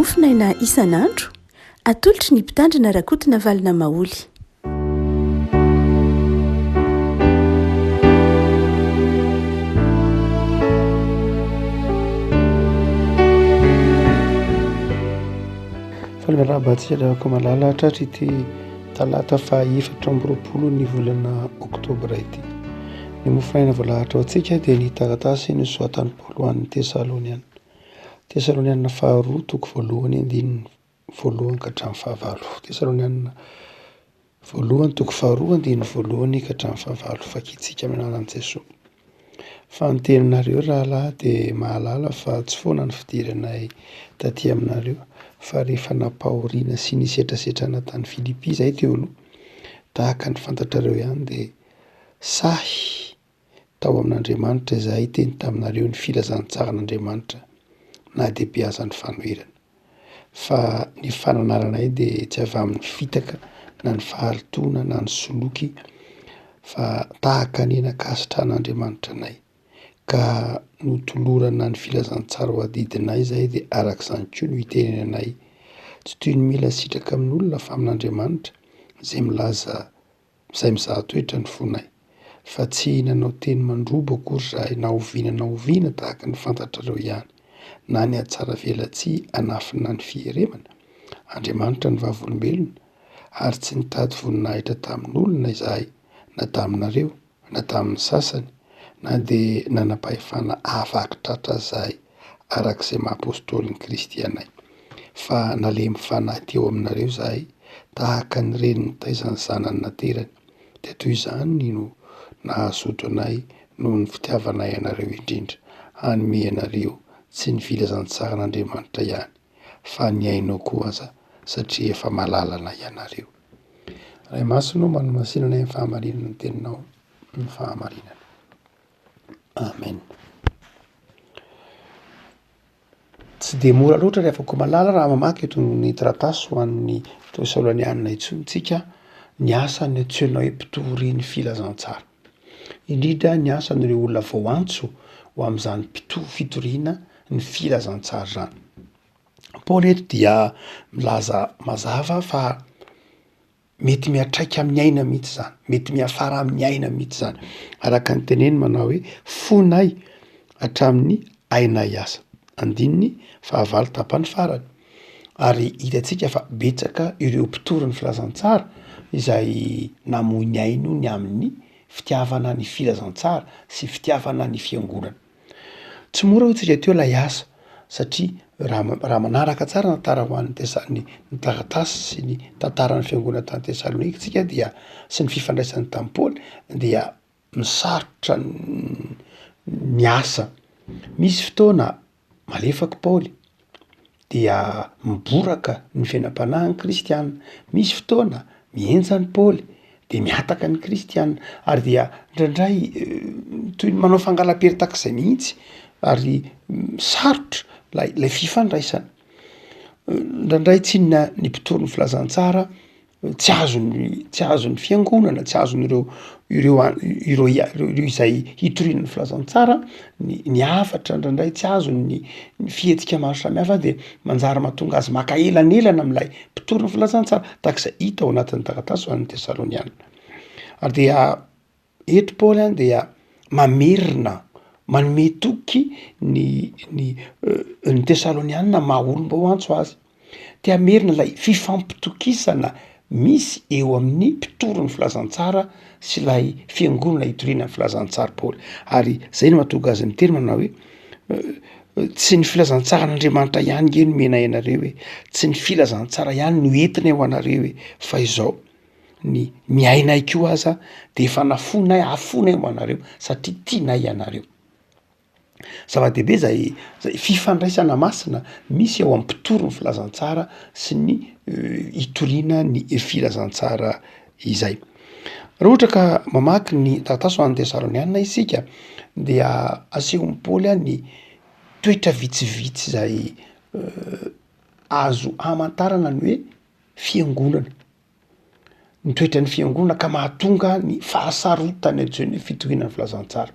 mofinaina isan'andro atolotry ny mpitandrina rakotina valina maoly. Falmerabatsika rehefa malala tratra ity talata fa 4 ny volana oktobra ity. Ny mofinaina voalahatra ao antsika dia ny taratasy ny soatan'ny Paoly ho an'ny Tesaloniana. Tesaloniana 2:1-1 ka hatramin'ny 5. Tesaloniana 2:1-2 ka hatramin'ny 5. Fakitsika amin'ny anaran'i Jesosy. Fa ny teninareo raha lahy dia mahalala fa tsy foana ny fidiranay taty aminareo, fa rehefa nampahoriana sy nisetrasetrana tany Filipy izay teo aloha, tahaka ny fantatrareo ihany dia sahy tao amin'Andriamanitra izahay teny taminareo ny filazantsara an'Andriamanitra na dia beazan'ny fanoherana. Fa ny fananaranay dia tsy avy amin'ny fitaka na ny faharitoana na ny soloky, fa tahaka ny enan-kasitrahan'Andriamanitra anay. Ka notolorana ny filazantsara ho adidinay izay dia arak'izany koa no hitenenanay, tsy toy ny mila sitraka amin'olona fa amin'Andriamanitra izay mizaha toetra ny fonay. Fa tsy nanao teny mandrobo akory raha na oviana tahaka ny fantatrareo ihany, na ny atsara velatsia anafina ny fieremana. Andriamanitra ny vavolombelona, ary tsy nitady voninahitra tamin'olona izahay, na taminareo, na tamin'ny sasany, na dia nanam-pahefana ahavaky tratra izahay arak'izay maha-apôstôly ny Kristy anay. Fa nalemy fanahy teo aminareo izahay tahaka ny reniny taizany zanany naterany, dia toy izany no nahazoto anay noho ny fitiavanay anareo indrindra, hanome anareo tsy ny filazantsara an'Andriamanitra ihany, fa ny ainao koa aza satria efa malalana ianareo. Ray masino manomasinanay amin'ny fahamarinana ny teninao, ny fahamarinana. Amen. Tsy dia mora loatra rehefa koa malala raha mamaky eto ny taratasy ho an'ny Tesaloniana intsontsika, ny asa ny antsoina hoe mpitory filazantsara. Indrindra ny asan'ireo olona vao antso ho amin'izany fitoriana ny filazantsara zany. Paoly eto dia milaza mazava fa mety miatraika amin'ny aina mihitsy zany, mety miafara amin'ny aina mihitsy zany. Araka ny teneny manao hoe fonay hatramin'ny ainay asa. Andininy 5 tapany farany. Ary hitantsika fa betsaka ireo mpitory ny filazantsara izay namoy ny aino ny amin'ny fitiavana ny filazantsara sy fitiavana ny fiangonana. Tsy mora ho tsika teo ilay asa, satria raha manaraka tsara ny tara ho an'ny ny taratasy sy ny tantaran'ny fiangonana tany Tesalonika tsika dia sy ny fifandraisany tamin'ny Paoly dia misarotra ny asa. Misy fotoana malefaky Paoly dia miboraka ny fiainam-panahiny kristianina. Misy fotoana mienjany Paoly dia miataka ny kristianina, ary dia indraindray toy ny manao fangalam-pery-takizay mihitsy, ary sarotra ilay fifandraisana. Indraindray tsinona ny mpitory ny filazantsara tsy azony fiangonana, tsy azon'ireo izay hitoriana ny filazantsara ny hafatra, indraindray tsy azony ny fihetsika maro samihafa, dia manjary mahatonga azy maka elanelana amin'ilay mpitory ny filazantsara, tahak'izay hita ao anatin'ny taratasy ho an'ny Tesaloniana. Ary dia eto Paoly any dia mamerina, manome toky ny Tesaloniana maha olom-ba ho antso azy. Tia merina ilay fifampitokisana misy eo amin'ny mpitory ny filazantsara sy ilay fiangonana hitoriana ny filazantsara Paoly. Ary izay no mahatonga azy miteny manao hoe tsy ny filazantsara an'Andriamanitra ihany nge no mena ianareo hoe, tsy ny filazantsara ihany no entina ho anareo hoe, fa izao ny miainay koa aza dia efa nafonay afonay ho anareo satria tianay ianareo. Zava-dehibe izay fifandraisana masina misy eo amin'ny mpitory ny filazantsara sy ny hitoriana ny filazantsara izay. Raha ohatra ka mamaky ny taratasy ho an'ny Tesaloniana isika dia asehon'ny Paoly ny toetra vitsivitsy izay azo hamantarana ny hoe fiangonana. Ny toetra ny fiangonana ka mahatonga ny fahasarotany antsoina hoe fitoriana ny filazantsara.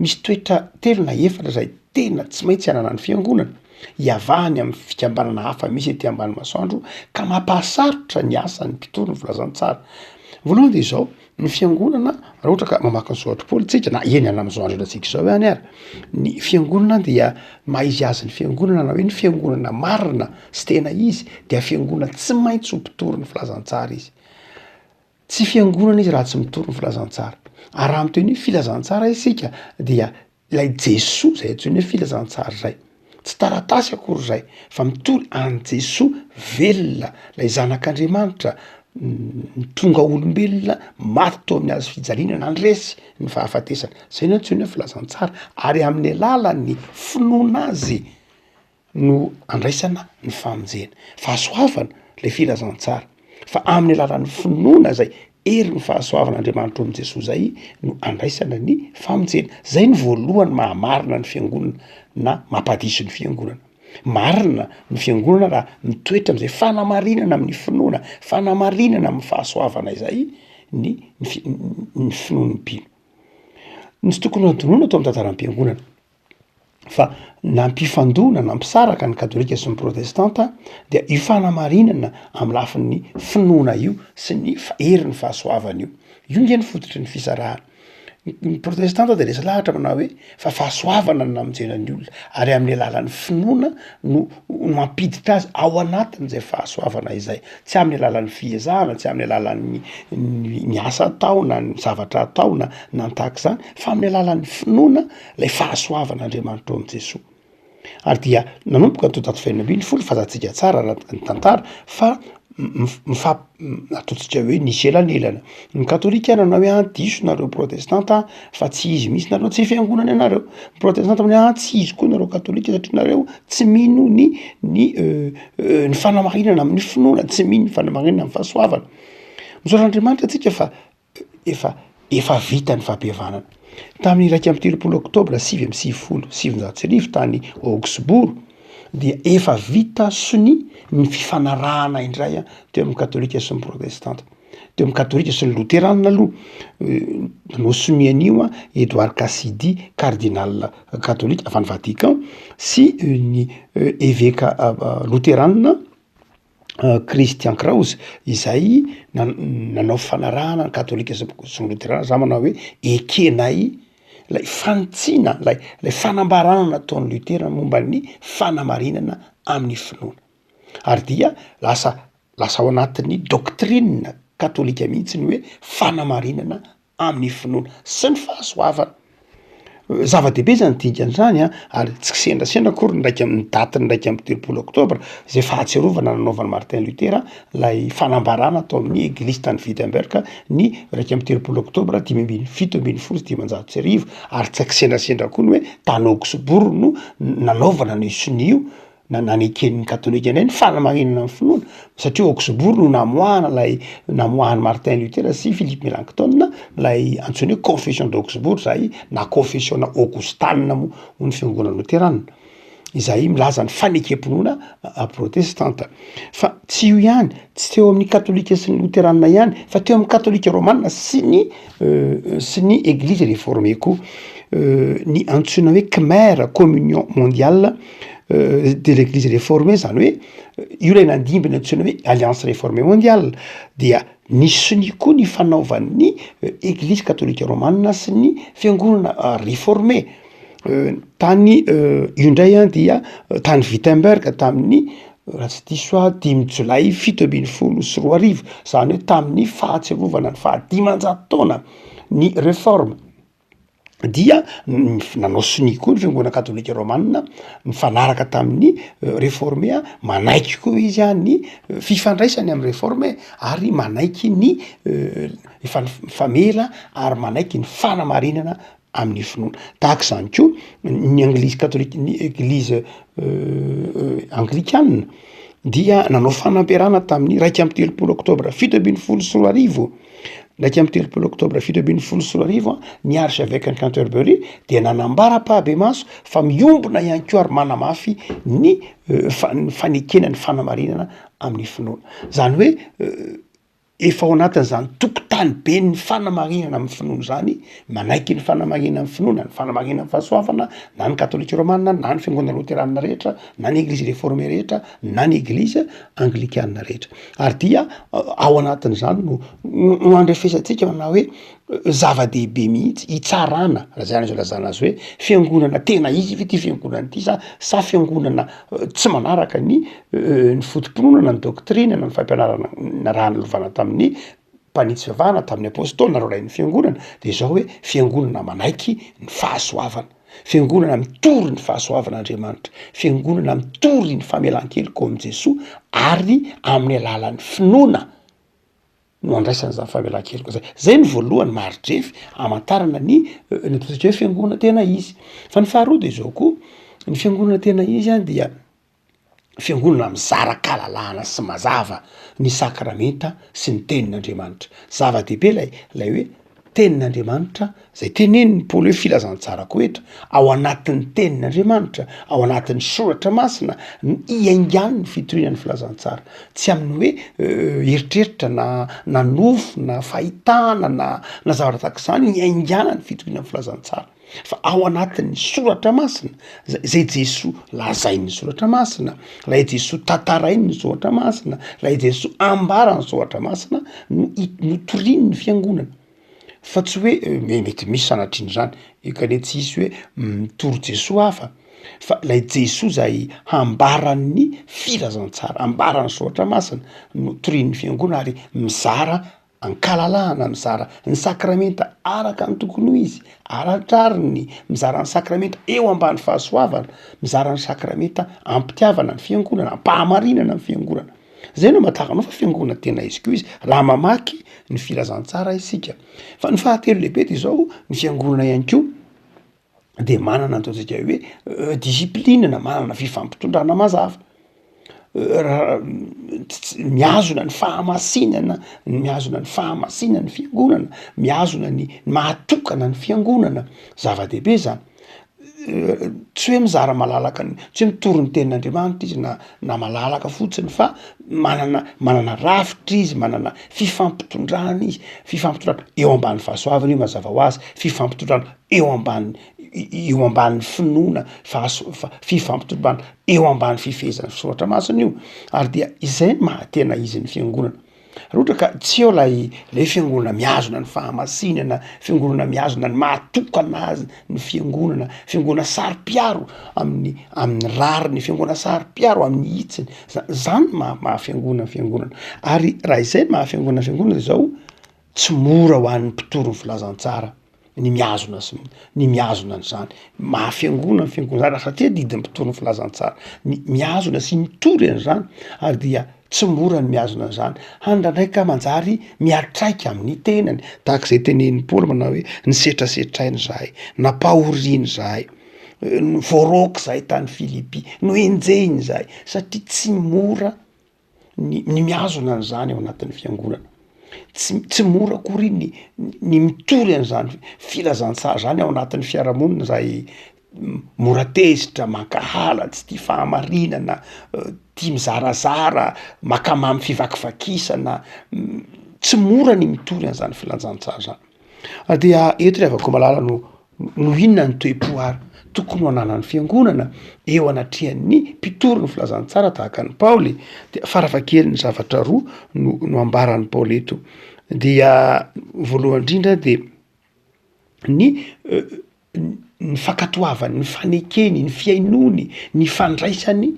Misy toetra telo na efatra izay tena tsy maintsy hanana ny fiangonana. hiavahany amin'ny fikambanana hafa misy ety ambany masoandro ka mampahasarotra ny asan'ny mpitory ny filazantsara. Voalohany de izao ny fiangonana raha ohatra ka mamaky ny soatro tsika na eny any am'zao andro antsika izao ihany ary ny fiangonana dia maizy azy ny fiangonana na hoe ny fiangonana marina sy tena izy dia fiangonana tsy maintsy ho mpitory ny filazantsara izy. Tsy fiangonana izy raha tsy mitory ny filazantsara. Ary raha miteny hoe filazantsara isika dia ilay Jesoa zay antsoina hoe filazantsara zay. Tsy taratasy akory zay fa mitory an' Jesoa velona lay zanak'Andriamanitra ny tonga olombelona maty tao amin'ny hazo fijaliana nandresy ny fahafatesana. Zay no antsoina hoe filazantsara ary amin'ny alalan'ny finoana azy no andraisana ny famonjena. Fahasoavana lay filazantsara. Fa amin'ny alalan'ny finoana zay ery ny fahasoavan'Andriamanitra ao amin'i Jesoa zay no andraisana ny famonjena. Zay ny voalohany mahamarina ny fiangonana na mampadiso ny fiangonana. Marina ny fiangonana raha mitoetra am'izay fanamarinana amin'ny finoana, fanamarinana amin'ny fahasoavana izay ny finoan'ny mpino. Ny tsy tokony hadonoana atao amin'ny tantaram-piangonana fa nampifandona nampisaraka ny katolika sy ny protestanta dia io fanamarinana amin'ny lafin'ny finoana io sy ny hery ny fahasoavana io. Io nge ny fototry ny fisarahana. Ny protestanta de resy lahatra manao hoe fa fahasoavana no namonjenany olona ary amin'ny alalan'ny finoana no mampiditra azy ao anatin'izay fahasoavana izay. Tsy amin'ny alalan'ny fiezahana, tsy amin'ny alalan'ny ny asa atao na ny zavatra atao na ny tahak'izany fa amin'ny alalan'ny finoana lay fahasoavan'Andriamanitra ao amin'i Jesoa. Ary dia nanomboka ny tao daty faenina ambin'ny folo fazantsika tsara raha ny tantara fa ataontsika hoe nisy elanelana. Ny katolika nanao hoe diso nareo protestanta fa tsy izy misy nareo tsy fiangonana anareo. Ny protestanta manao tsy izy koa nareo katolika satria nareo tsy mino ny fanamarinana amin'ny finoana, tsy mino ny fanamarinana amin'ny fahasoavana. Misaoran'Andriamanitra atsika fa efa vita ny fampihavanana. Tamin'ny 1 Oktobra 750 tany Augsbourg dia efa vita sony ny fifanarahana indray teo amin'ny katolika sy ny protestanta. Teo amin'ny katolika sy ny loterana aloha nanao sonian'io Edouard Cassidy cardinal katolika avy any Vatican sy ny évêque loterana Christian Kraus izay nanao fanarahana ny katolika sy ny loterana za manao hoe ekenay lay fanitsiana lay fanambarana nataon'ny Lutera momba ny fanamarinana amin'ny finoana. Ary dia lasa ao anatin'ny doctrine katolika mihitsy ny hoe fanamarinana amin'ny finoana sy ny fahasoavana. Zava-dehibe zany dikan'izany ary tsy kisendrasendra akory ndraiky amin'ny daty ndraiky amin'ny 30 Oktobra izay fahatsiarovana nanaovan'i Martin Luther lay fanambarana atao amin'ny église tany Wittenberg ny 30 Oktobra 1770 ary tsy kisendrasendra koa ny hoe tany Augsbourg no nanaovana ny sonio naneken'ny katolika ny fanamarinana amin'ny finoana satria Augsbourg no namoahany Martin Luther sy Philippe Melanchthon lay antsoina hoe confession d'Augsbourg zay na confession augustana mo ny fiangonana luterana izay milaza ny fanekem-pinoana protestanta. Fa tsy io ihany, tsy teo amin'ny katolika sy ny luterana ihany fa teo amin'ny katolika romana sy ny église réformée koa ny antsoina hoe Khmer communion mondiale de l'église réformée zany hoe io lay nandimbiny antsoina hoe alliance réformée mondiale dia nisy ny koa ny fanaovan'ny église katolika romana sy ny fiangonana réformée tany io indray dia tany Wittenberg tamin'ny raha tsy diso 10 Jolay 1714 zany hoe tamin'ny fahatsiarovana ny 500 taona ny réforme dia nanao soni koa ny fiangonana katolika romana mifanaraka tamin'ny réformé manaiky koa izy ny fifandraisany amin'ny réformé ary manaiky ny famela ary manaiky ny fanamarinana amin'ny finoana. Tahaka izany koa ny église katolika ny église anglikana dia nanao fanampiarana tamin'ny 1 Oktobra 1714 1 Oktobra 1714 ny archevêque ny Canterbury dia nanambara-pahabe maso fa miombona ihany koa ary manamafy ny fanekena ny fanamarinana amin'ny finoana. Zany hoe efa ao anatin'izany tokotany mampitany be ny fanamarinana amin'ny finoana zany manaiky ny fanamarinana amin'ny finoana ny fanamarinana amin'ny fahasoavana na ny katolika romanina na ny fiangonana loterana rehetra na ny eglizy réformé rehetra na ny eglizy anglikana rehetra ary dia ao anatin'izany no andrefesantsika manao hoe zava-dehibe mihitsy hitsarana raha zany azo lazana azy hoe fiangonana tena izy ve ty fiangonana ity sa fiangonana tsy manaraka ny fotom-pinoana ny doktrina na ny fampianarana na raha nylovana tamin'ny mpanitsy fivavahana tamin'ny apôstôly nareo ray ny fiangonana de zao hoe fiangonana manaiky ny fahasoavana fiangonana mitory ny fahasoavan'Andriamanitra fiangonana mitory ny famelan-keloka ao am' Jesoa ary amin'ny alalan'ny finoana no andraisana zany famelan-keloka zay ny voalohany maridrefy amantarana ny atosika hoe fiangonana tena izy fa ny faharoa de zao koa ny fiangonana tena izy any dia fiangonana mizara kalalahana sy mazava ny sakramenta sy ny tenin'Andriamanitra zava-dehibe lay hoe tenin'Andriamanitra zay teneniny Paoly hoe filazantsara koetra ao anatin'ny tenin'Andriamanitra ao anatin'ny soratra masina no iaingany ny fitorian'ny filazantsara tsy amin'ny hoe eritreritra na nofo na fahitana na zavatra tahak'izany ny iaingana ny fitorian'ny filazantsara fa ao anatin'ny soratra masina zay Jesoa lazain'ny soratra masina lay Jesoa tantarainy ny soratra masina lay Jesoa ambarany soratra masina no toriny ny fiangonana fa tsy hoe mety misy sanatriny zany ekane tsy isy hoe mitory Jesoa hafa fa lay Jesoa zay ambaran'ny filazantsara ambarany soratra masina no toriny ny fiangonana ary mizara ankalalahana mizara ny sakramenta araka ny tokony ho izy aratrariny mizara ny sakramenta eo ambany fahasoavana mizara ny sakramenta ampitiavana ny fiangonana ampahamarinana ny fiangonana zay no matakanao fa fiangonana tena izy koa izy raha mamaky ny filazantsara isika fa ny fahatelo lehibe de zao ny fiangonana ihany koa de manana ataontsika hoe disiplinina manana fifampitondrana mazava miazona ny fahamasinana miazona ny fahamasinana ny fiangonana miazona ny mahatokana ny fiangonana zava-dehibe zany tsy hoe mizara malalaka tsy hoe mitory ny tenin'Andriamanitra izy na malalaka fotsiny fa manana rafitra izy manana fifampitondrana izy fifampitondrana eo ambany fahasoavana io mazava ho azy fifampitondrana eo ambany finoana fifampitondrana eo ambany fifezany soratra masina io ary dia izay mahatena izy ny fiangonana raha ohatra ka tsy eo lay fiangonana miazona ny fahamasinana fiangonana miazona ny mahatokana azy ny fiangonana fiangonana sary-piaro amin'ny rariny fiangonana sary-piaro amin'ny hitsiny zany mahafiangonana fiangonana ary raha izay mahafiangonana fiangonana de zao tsy mora ho an'ny mpitory ny filazantsara ny miazona an'zany mahafiangonana ny fiangonana zany satria didiny mpitory ny filazantsara ny miazona sy mitory an'zany ary dia tsy mora ny miazona an'zany handraindraika manjary miatraika amin'ny tenany tahak'izay tenen'ny Paoly manao hoe nisetrasetrainy zahay napahoriany zahay voaroko zahay tany Filipy no enjehiny zahay satria tsy mora ny miazona an'zany ao anatin'ny fiangonana tsy mora kory ny mitory an'zany filazantsara zany ao anatin'ny fiarahamonina zay mora tezitra mankahala tsy tia fahamarinana tia mizarazara makamamy fivakivakisana tsy mora ny mitory an'zany filazantsara zany dia eto ry avako malala no inona ny toe-pohary tokony ho ananan'ny fiangonana eo anatrehan'ny mpitory ny filazantsara tahaka ny Paoly de farafakely ny zavatra roa no ambaran'ny Paoly eto dia voalohany indrindra de ny fankatoavany ny fanekeny ny fiainony ny fandraisany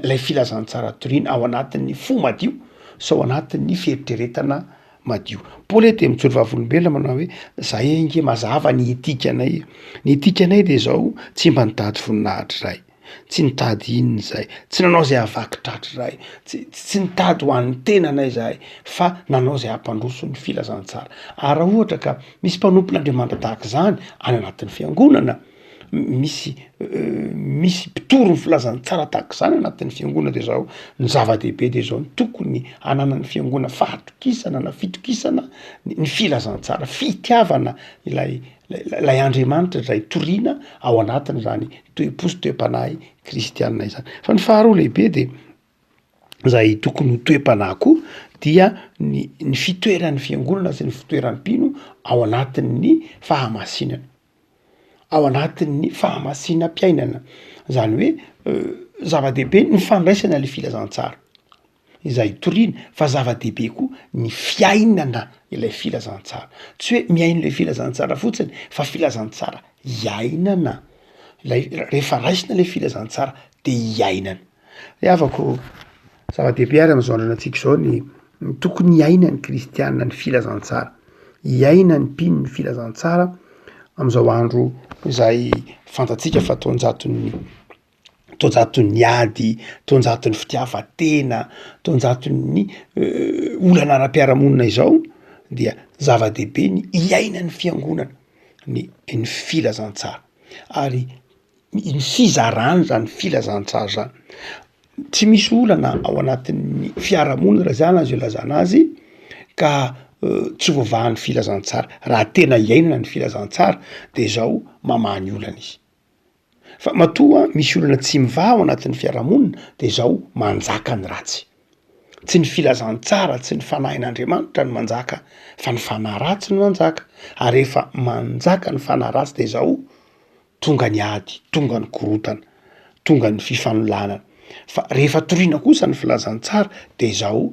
lay filazantsara torina ao anatin'ny fo madio sao anatin'ny fieritreretana madio Paoly de mitsory vavolombelona manao hoe zahay nge mazava ny etikanay de zao tsy mba nitady voninahitra zay tsy nitady inony zay tsy nanao zay avakitratra zay tsy nitady ho an'ny tenanay zahay fa nanao zay hampandroso ny filazantsara ary raha ohatra ka misy mpanompon'Andriamanitra tahaka zany any anatin'ny fiangonana misy mpitory ny filazantsara tahak'izany anatin'ny fiangonana de zao ny zava-dehibe de zao ny tokony ananany fiangonana fahatokisana na fitokisana ny filazantsara fitiavana ilay Andriamanitra zay toriana ao anatiny zany toe-po sy toe-panahy kristianina izany fa ny faharoa lehibe de zay tokony ho toe-panahy koa dia ny fitoeran'ny fiangonana sy ny fitoeran'ny mpino ao anatin'ny fahamasinana, ao anatin'ny fahamasinam-piainana. Zany hoe zava-dehibe ny fandraisana le filazantsara izay toriana, fa zava-dehibe koa ny fiainana ilay filazantsara. Tsy hoe miaina le filazantsara fotsiny fa filazantsara iainana. Rehefa raisina le filazantsara de iainana. Afako zava-dehibe ary am'izao androanantsika zao ny tokony iaina ny kristianina ny filazantsara, iaina ny mpino ny filazantsara am'izao andro izay fantatsika fa taonjaton'ny ady, taonjaton'ny fitiavatena, taonjaton'ny olana ara-piarahamonina izao, dia zava-dehibe ny iaina ny fiangonana ny filazantsara ary ny fizarana zany filazantsara zany. Tsy misy olana ao anatin'ny fiarahamonina raha zany azo ilazana azy ka tsy voavahan'ny filazantsara. Raha tena iainana ny filazantsara de zao mamany olana izy. Fa matoa misy olana tsy mivaha ao anatin'ny fiarahamonina de zao manjaka ny ratsy. Tsy ny filazantsara, tsy ny fanahin'Andriamanitra ny manjaka, fa ny fanahy ratsy ny manjaka. Ary rehefa manjaka ny fanahy ratsy de zao tonga ny ady, tonga ny korotana, tonga ny fifanolana. Fa rehefa toriana kosa ny filazantsara de zao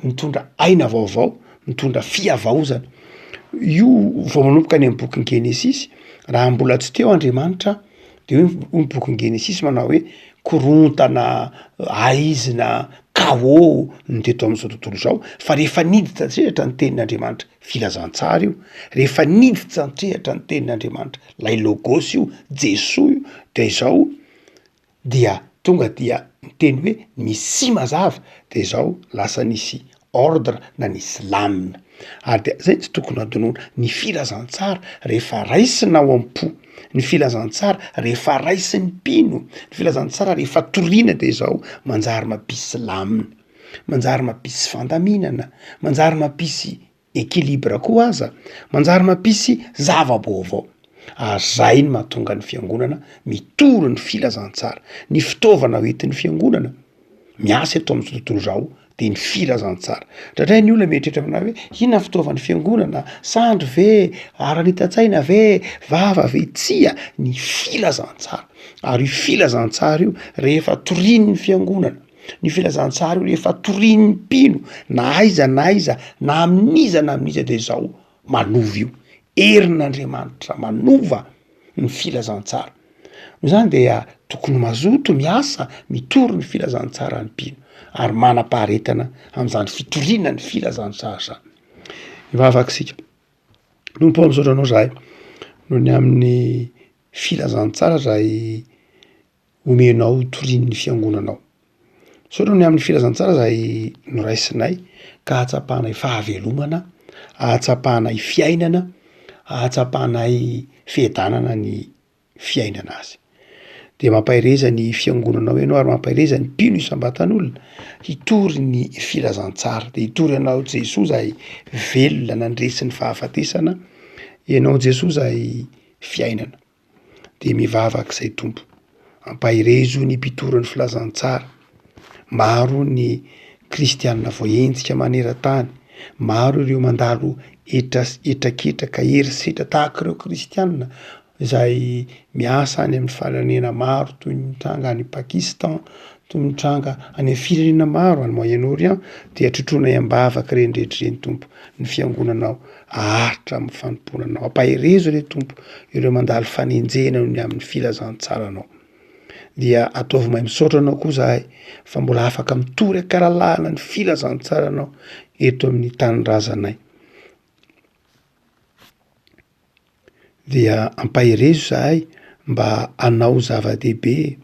mitondra aina vaovao, mitondra fiavaozana. Io vao manomboka any amin'ny bokin'ny Genesisy, raha mbola tsy teo Andriamanitra de hoe ny bokin'ny Genesisy manao hoe korontana, aizina, chaos ny teto am'izao tontolo zao. Fa rehefa niditra antrehatra ny tenin'Andriamanitra filazantsara io, rehefa niditra antrehatra ny tenin'Andriamanitra lay logos io, Jesoa io, de zao dia tonga dia miteny hoe misy mazava de zao lasa nisy ordre na nisy lamina. Ary de zay tsy tokony adonoana ny filazantsara rehefa raisina ao am-po, ny filazantsara rehefa raisin'ny mpino, ny filazantsara rehefa toriana de zao manjary mampisy lamina, manjary mampisy fandaminana, manjary mampisy équilibre koa aza, manjary mampisy zava-baovao. Zay ny mahatonga ny fiangonana mitory ny filazantsara. Ny fitaovana hoentin'ny fiangonana miasa eto am'izao tontolo zao de ny filazantsara. Ndraindray ny olona mieritreritra aminah hoe inona fitaovan'ny fiangonana, sandro ve, aranita-tsaina ve, vava ve, tsia, ny filazantsara. Ary io filazantsara io rehefa torian'ny fiangonana, ny filazantsara io rehefa torian'ny mpino, na aiza na amin'iza de zao manova io. Herin'Andriamanitra manova ny filazantsara. Zany dia tokony mazoto miasa mitory ny filazantsara ny mpino ary manam-paharetana am'izany fitoriana ny filazantsara zany. Mivavaka sika. Nompo am'izao zahay noho ny amin'ny filazantsara zay omenao torian'ny fiangonanao. Sao noho ny amin'ny filazantsara zay noraisinay ka hatsapahanay fahavelomana, hatsapahanay fiainana, hatsapahanay fiadanana ny fiainana azy. De mampahireza ny fiangonanao ianao ary mampahireza ny mpino isambatan'olona hitory ny filazantsara, de hitory anao Jesoa zay velona nandresy ny fahafatesana, ianao Jesoa zay fiainana. De mivavaka izay tompo, ampahirezo ny mpitory ny filazantsara. Maro ny kristianina voahenjika maneran-tany, maro ireo mandalo etraketraka herisetra tahaka ireo kristianina izay miasa any amin'ny falanena maro toy ny mitranga any Pakistan, toy ny mitranga any amin'ny firenena maro any Moyen-Orient, dia trotronay ambavaka reny rehetrareny tompo ny fiangonanao, aharitra amin'ny fanomponanao, ampahirezo re tompo ireo mandalo fanenjena ny amin'ny filazantsaranao. Dia ataovy mahay misaotra anao koa zahay fa mbola afaka mitory akaralahana ny filazantsaranao eto amin'ny tanindrazanay. Dia ampahirezo zahay mba hanao zava-dehibe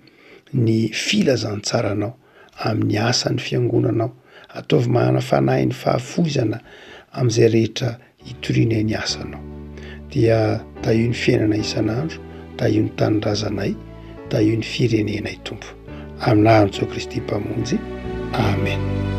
ny filazantsaranao amin'ny asan'ny fiangonanao. Ataovy mahana fanahy ny fahafoizana am'izay rehetra hitorianay ny asanao. Dia taio ny fiainana isan'andro, taio ny tanindrazanay, taio ny firenenay tompo. Amin'n'an'i Jesosy Kristy mpamonjy. Amen.